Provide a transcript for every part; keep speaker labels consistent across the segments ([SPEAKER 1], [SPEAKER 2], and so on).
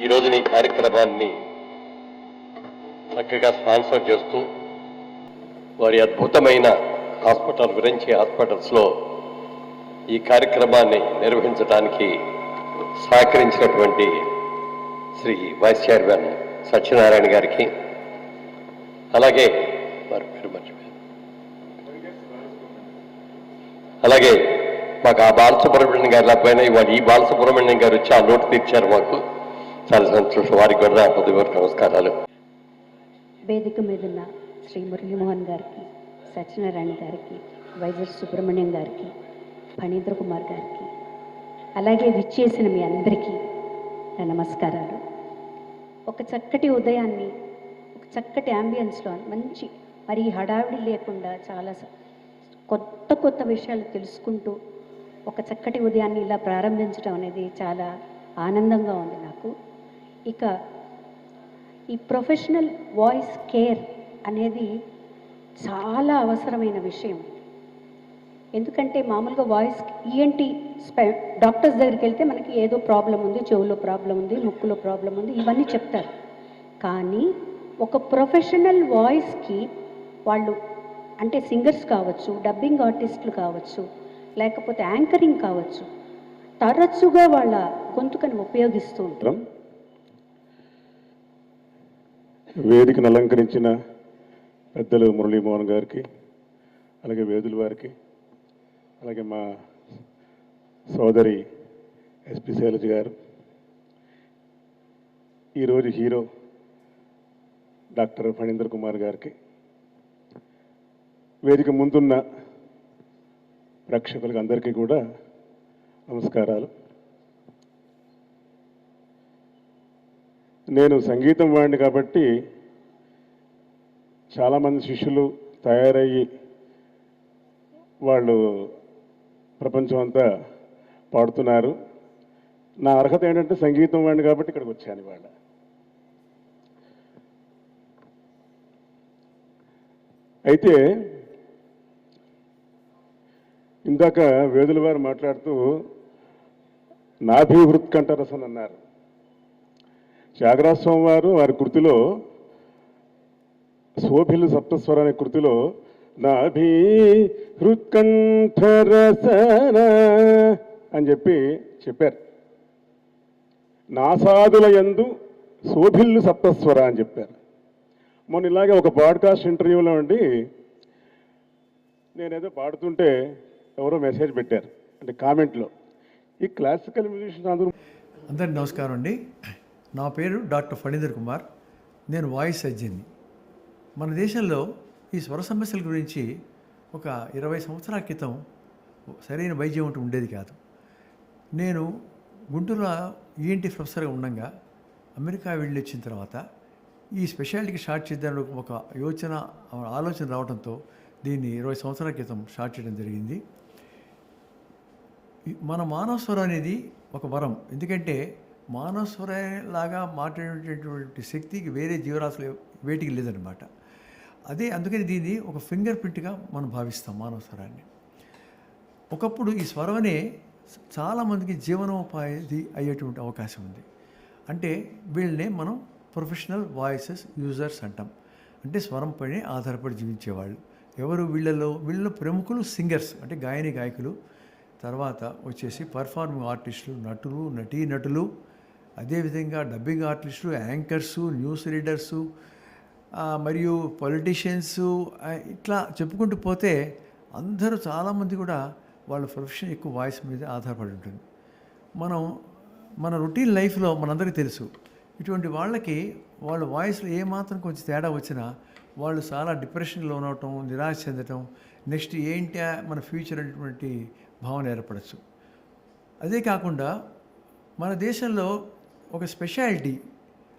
[SPEAKER 1] ఈరోజు ఈ కార్యక్రమాన్ని చక్కగా స్పాన్సర్ చేస్తూ వారి అద్భుతమైన హాస్పిటల్ గురించి హాస్పిటల్స్లో ఈ కార్యక్రమాన్ని నిర్వహించడానికి సహకరించినటువంటి శ్రీ వైస్ చైర్మన్ సత్యనారాయణ గారికి, అలాగే వారి పేరు మర్చిపోయాను, అలాగే మాకు ఆ బాలసుబ్రహ్మణ్యం గారి పైన ఇవాళ ఈ బాలసుబ్రహ్మణ్యం గారు వచ్చి ఆ లోటు తీర్చారు. మాకు చాలా సంతోషం. వారికి కూడా హృదయపూర్వక నమస్కారాలు.
[SPEAKER 2] వేదిక మీదున్న శ్రీ మురళీమోహన్ గారికి, సత్యనారాయణ గారికి, వైఎస్ సుబ్రహ్మణ్యం గారికి, ఫణీంద్ర కుమార్ గారికి, అలాగే విచ్చేసిన మీ అందరికీ నా నమస్కారాలు. ఒక చక్కటి ఉదయాన్ని ఒక చక్కటి యాంబియన్స్లో మంచి మరి హడావిడి లేకుండా చాలా కొత్త కొత్త విషయాలు తెలుసుకుంటూ ఒక చక్కటి ఉదయాన్ని ఇలా ప్రారంభించడం అనేది చాలా ఆనందంగా ఉంది నాకు. ఇక ఈ ప్రొఫెషనల్ వాయిస్ కేర్ అనేది చాలా అవసరమైన విషయం. ఎందుకంటే మామూలుగా వాయిస్ ఈఎన్టీ డాక్టర్స్ దగ్గరికి వెళ్తే మనకి ఏదో ప్రాబ్లం ఉంది, చెవులో ప్రాబ్లం ఉంది, ముక్కులో ప్రాబ్లం ఉంది, ఇవన్నీ చెప్తారు. కానీ ఒక ప్రొఫెషనల్ వాయిస్కి వాళ్ళు అంటే సింగర్స్ కావచ్చు, డబ్బింగ్ ఆర్టిస్టులు కావచ్చు, లేకపోతే యాంకరింగ్ కావచ్చు, తరచుగా వాళ్ళ గొంతుకని ఉపయోగిస్తూ ఉంటాం.
[SPEAKER 3] వేదికను అలంకరించిన పెద్దలు మురళీమోహన్ గారికి, అలాగే వేదుల వారికి, అలాగే మా సోదరి ఎస్పి శైలజ గారు, ఈరోజు హీరో డాక్టర్ ఫణీంద్ర కుమార్ గారికి, వేదిక ముందున్న ప్రేక్షకులకు అందరికీ కూడా నమస్కారాలు. నేను సంగీతం వాడిని కాబట్టి చాలామంది శిష్యులు తయారయ్యి వాళ్ళు ప్రపంచం అంతా పాడుతున్నారు. నా అర్హత ఏంటంటే సంగీతం వాడిని కాబట్టి ఇక్కడికి వచ్చాను ఇవాళ. అయితే ఇందాక వేదుల వారు మాట్లాడుతూ నాభీహృత్కంఠరసన్ అన్నారు. త్యాగరాజ స్వామి వారు వారి కృతిలో శోభిల్లు సప్తస్వర అనే కృతిలో నాభీహృత్కంఠరసన అని చెప్పారు. నాసాదుల యందు శోభిల్లు సప్తస్వర అని చెప్పారు. మొన్న ఇలాగే ఒక పాడ్కాస్ట్ ఇంటర్వ్యూలో అండి నేనేదో పాడుతుంటే ఎవరో మెసేజ్ పెట్టారు, అంటే కామెంట్లో, ఈ క్లాసికల్ మ్యూజిషియన్స్
[SPEAKER 4] అందరికీ నమస్కారం అండి. నా పేరు డాక్టర్ ఫణీందర్ కుమార్. నేను వాయిస్ సర్జన్ని. మన దేశంలో ఈ స్వర సమస్యల గురించి ఒక 20 సంవత్సరాల క్రితం సరైన వైద్యం అంటూ ఉండేది కాదు. నేను గుంటూరులో ఈఎన్టీ ప్రొఫెసర్గా ఉండగా అమెరికా వెళ్ళి వచ్చిన తర్వాత ఈ స్పెషాలిటీకి స్టార్ట్ చేద్దామని ఒక ఆలోచన రావడంతో దీన్ని 20 సంవత్సరాల క్రితం స్టార్ట్ చేయడం జరిగింది. మన మానవ స్వరం అనేది ఒక వరం. ఎందుకంటే మానవ స్వరంలాగా మాట్లాడేటటువంటి శక్తికి వేరే జీవరాశులు వేటికి లేదనమాట. అందుకని దీన్ని ఒక ఫింగర్ ప్రింట్గా మనం భావిస్తాం మానవ స్వరాన్ని. ఒకప్పుడు ఈ స్వరమనే చాలామందికి జీవనోపాధి అయ్యేటువంటి అవకాశం ఉంది. అంటే వీళ్ళనే మనం ప్రొఫెషనల్ వాయిసెస్ యూజర్స్ అంటాం. అంటే స్వరం పైనే ఆధారపడి జీవించేవాళ్ళు. ఎవరు వీళ్ళలో ప్రముఖులు సింగర్స్, అంటే గాయకులు, తర్వాత వచ్చేసి పర్ఫార్మింగ్ ఆర్టిస్టులు, నటులు, అదేవిధంగా డబ్బింగ్ ఆర్టిస్టులు, యాంకర్సు, న్యూస్ రీడర్సు, మరియు పొలిటీషియన్సు, ఇట్లా చెప్పుకుంటూ పోతే అందరూ చాలామంది కూడా వాళ్ళ ప్రొఫెషన్ ఎక్కువ వాయిస్ మీద ఆధారపడి ఉంటుంది. మన రొటీన్ లైఫ్లో మనందరికీ తెలుసు, ఇటువంటి వాళ్ళకి వాళ్ళ వాయిస్లో ఏమాత్రం కొంచెం తేడా వచ్చినా వాళ్ళు చాలా డిప్రెషన్లో ఉండటం, నిరాశ చెందటం, నెక్స్ట్ ఏంటి మన ఫ్యూచర్ అనేటువంటి భావన ఏర్పడచ్చు. అదే కాకుండా మన దేశంలో ఒక స్పెషాలిటీ,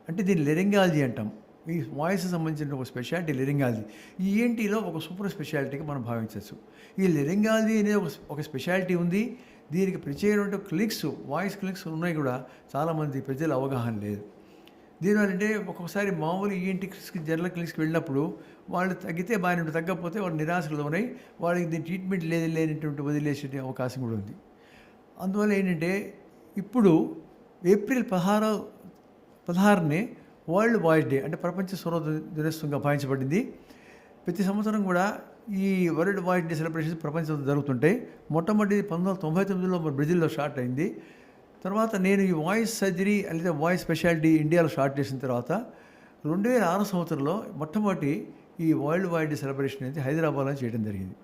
[SPEAKER 4] అంటే దీన్ని లెరింగాలజీ అంటాం. ఈ వాయిస్ సంబంధించిన ఒక స్పెషాలిటీ లెరింగాలజీ. ఈ ఈఎన్టీలో ఒక సూపర్ స్పెషాలిటీగా మనం భావించవచ్చు. ఈ లెరింగాలజీ అనేది ఒక స్పెషాలిటీ ఉంది. దీనికి ప్రత్యేకమైన వాయిస్ క్లినిక్స్ ఉన్నాయి కూడా చాలామంది ప్రజల అవగాహన లేదు. దీనివల్ల అంటే ఒక్కొక్కసారి మామూలు ఈఎన్టీకి జనరల్ క్లినిక్స్కి వెళ్ళినప్పుడు వాళ్ళు తగ్గితే బాగానే, తగ్గకపోతే వాళ్ళు నిరాశలో ఉన్నాయి, వాళ్ళకి దీని ట్రీట్మెంట్ లేనటువంటి వదిలేసే అవకాశం కూడా ఉంది. అందువల్ల ఏంటంటే ఇప్పుడు ఏప్రిల్ 16నే వరల్డ్ వాయిస్ డే, అంటే ప్రపంచ స్వర దినోత్సవంగా భావించబడింది. ప్రతి సంవత్సరం కూడా ఈ వరల్డ్ వాయిస్ డే సెలబ్రేషన్స్ ప్రపంచంలో జరుగుతుంటాయి. మొట్టమొదటి 1999లో బ్రెజిల్లో స్టార్ట్ అయింది. తర్వాత నేను ఈ వాయిస్ సర్జరీ లేదా వాయిస్ స్పెషాలిటీ ఇండియాలో స్టార్ట్ చేసిన తర్వాత 2006 సంవత్సరంలో మొట్టమొదటి ఈ వరల్డ్ వాయిస్ డే సెలబ్రేషన్ అనేది హైదరాబాద్లో చేయడం జరిగింది.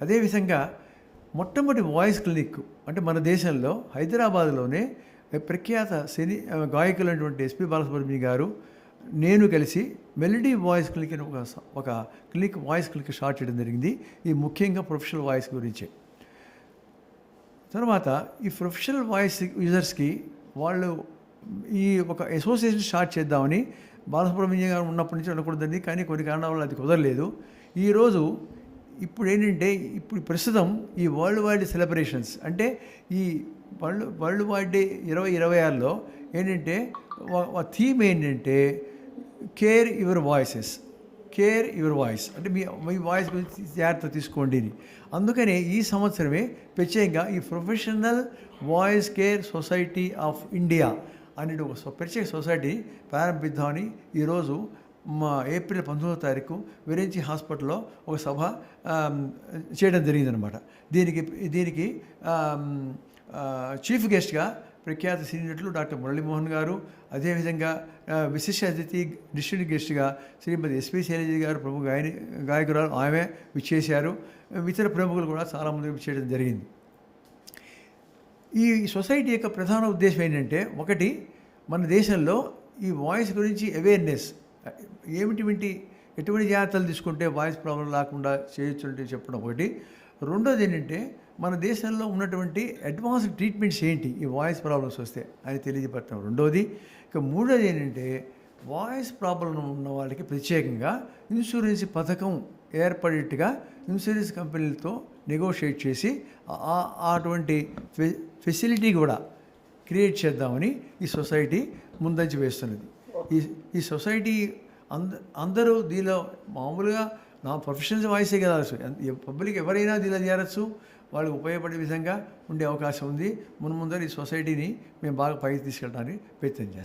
[SPEAKER 4] అదేవిధంగా మొట్టమొదటి వాయిస్ క్లినిక్ అంటే మన దేశంలో హైదరాబాద్లోనే ప్రఖ్యాత గాయకులైనటువంటి ఎస్పి బాలసుబ్రహ్మణ్యం గారు, నేను కలిసి మెలడీ వాయిస్ క్లినిక్ అని ఒక వాయిస్ క్లినిక్ స్టార్ట్ చేయడం జరిగింది. ఈ ముఖ్యంగా ప్రొఫెషనల్ వాయిస్ గురించే. తర్వాత ఈ ప్రొఫెషనల్ వాయిస్ యూజర్స్కి వాళ్ళు ఈ ఒక అసోసియేషన్ స్టార్ట్ చేద్దామని బాలసుబ్రహ్మణ్యం గారు ఉన్నప్పటి నుంచి అనుకుంటుంది, కానీ కొన్ని కారణాల వల్ల అది కుదరలేదు. ఇప్పుడు ఏంటంటే ప్రస్తుతం ఈ వరల్డ్ వైడ్ సెలబ్రేషన్స్, అంటే ఈ వరల్డ్ వైడ్ డే 2026లో ఏంటంటే థీమ్ ఏంటంటే కేర్ యువర్ వాయిస్, అంటే మీ వాయిస్ గురించి జాగ్రత్త తీసుకోండి అని. అందుకనే ఈ సంవత్సరమే ప్రత్యేకంగా ఈ professional voice care society of India అనే ఒక ప్రత్యేక సొసైటీ ప్రారంభిద్దామని ఈరోజు ఏప్రిల్ 19వ తారీఖు విరించి హాస్పిటల్లో ఒక సభ చేయడం జరిగిందనమాట. దీనికి చీఫ్ గెస్ట్గా ప్రఖ్యాత సినీ నటులు డాక్టర్ మురళీమోహన్ గారు, అదేవిధంగా విశిష్ట అతిథి డిస్ట్రిక్ట్ గెస్ట్గా శ్రీమతి ఎస్పి శైలజ గారు, ప్రముఖ గాయకురాలు, ఆమె విచ్చేశారు. ఇతర ప్రముఖులు కూడా చాలామంది విచ్చేయడం జరిగింది. ఈ సొసైటీ యొక్క ప్రధాన ఉద్దేశం ఏంటంటే, ఒకటి, మన దేశంలో ఈ వాయిస్ గురించి అవేర్నెస్ ఎటువంటి జాగ్రత్తలు తీసుకుంటే వాయిస్ ప్రాబ్లం లేకుండా చేయొచ్చు అంటే చెప్పడం ఒకటి. రెండోది ఏంటంటే, మన దేశంలో ఉన్నటువంటి అడ్వాన్స్డ్ ట్రీట్మెంట్స్ ఏంటి ఈ వాయిస్ ప్రాబ్లమ్స్ వస్తే అని తెలియజేపడతాం. రెండోది, ఇక మూడోది ఏంటంటే వాయిస్ ప్రాబ్లం ఉన్న వాళ్ళకి ప్రత్యేకంగా ఇన్సూరెన్స్ పథకం ఏర్పడేట్టుగా ఇన్సూరెన్స్ కంపెనీలతో నెగోషియేట్ చేసి అటువంటి ఫెసిలిటీ కూడా క్రియేట్ చేద్దామని ఈ సొసైటీ ముందంచి వేస్తున్నది. ఈ సొసైటీ అందరూ దీనిలో మామూలుగా నా ప్రొఫెషనల్ వాయిసే కదా, పబ్లిక్ ఎవరైనా దీనిలో చేరచ్చు, వాళ్ళకి ఉపయోగపడే విధంగా ఉండే అవకాశం ఉంది. ముందర ఈ సొసైటీని మేము బాగా పైకి తీసుకెళ్ళడానికి ప్రయత్నం చేస్తాం.